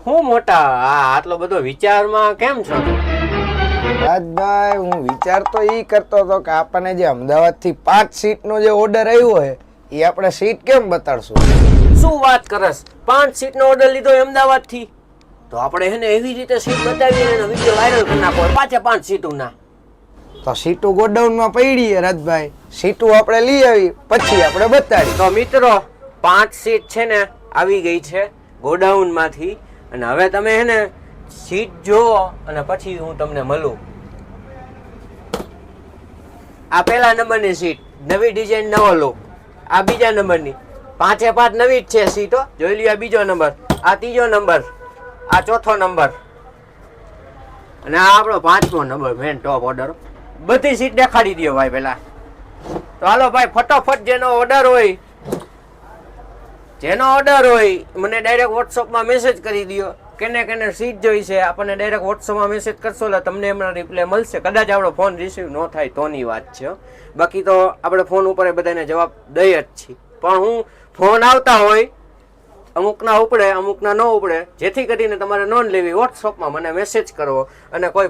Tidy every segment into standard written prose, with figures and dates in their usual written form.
હું મોટા આટલો બધો વિચારમાં કેમ છો? રાજભાઈ હું વિચાર તો ઈ કરતો હતો કે આપણને જે અમદાવાદથી 5 સીટનો જે ઓર્ડર આવ્યો છે એ આપણે સીટ કેમ બતાડશું? શું વાત કરસ? 5 સીટનો ઓર્ડર લીધો અમદાવાદથી? તો આપણે એને એવી રીતે સીટ બતાવીએ એનો વિડીયો વાયરલ કરી નાખો પાછે 5 સીટોના. તો સીટો ગોડાઉનમાં પડી છે રાજભાઈ, સીટો આપણે લઈ આવી પછી આપણે બતાડી. તો મિત્રો 5 સીટ છે ને આવી ગઈ છે ગોડાઉનમાંથી અને હવે તમે એને સીટ જોવો અને પછી હું તમને મળું. આ પહેલા નંબરની સીટ, નવી ડિઝાઇન, નવો લુક. આ બીજા નંબરની, 5 નવી જ છે સીટો. જોઈ લ્યો, આ બીજો નંબર, આ ત્રીજો નંબર, આ ચોથો નંબર અને આ આપણો 5મો નંબર, મેન ટોપ ઓર્ડર. બધી સીટ દેખાડી દો ભાઈ પહેલા. તો હાલો ભાઈ, ફટોફટ જેનો ઓર્ડર હોય મને ડાયરેક્ટ વોટ્સઅપમાં મેસેજ કરી દો. કેને સીટ જોઈ છે આપણને ડાયરેક્ટ વોટ્સઅપમાં મેસેજ કરશો એટલે તમને એમનો રિપ્લાય મળશે. કદાચ આપણો ફોન રિસીવ ન થાય તોની વાત છે, બાકી તો આપણે ફોન ઉપર એ બધાને જવાબ દઈએ જ છીએ. પણ હું ફોન આવતા હોય અમુકના ઉપડે અમુકના ન ઉપડે, જેથી કરીને તમારે નોંધ લેવી. વોટ્સઅપમાં મને મેસેજ કરવો અને કોઈ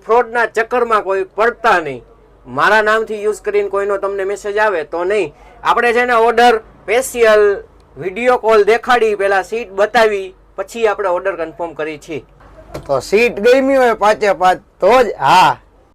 ફ્રોડના ચક્કરમાં કોઈ પડતા નહીં. મારા નામથી યુઝ કરીને કોઈનો તમને મેસેજ આવે તો નહીં. આપણે છે ને ઓર્ડર સ્પેશિયલ વિડીયો કોલ દેખાડી, પહેલા સીટ બતાવી પછી આપણે ઓર્ડર કન્ફર્મ કરી છીએ. તો સીટ ગમી હોય 5 તો જ હા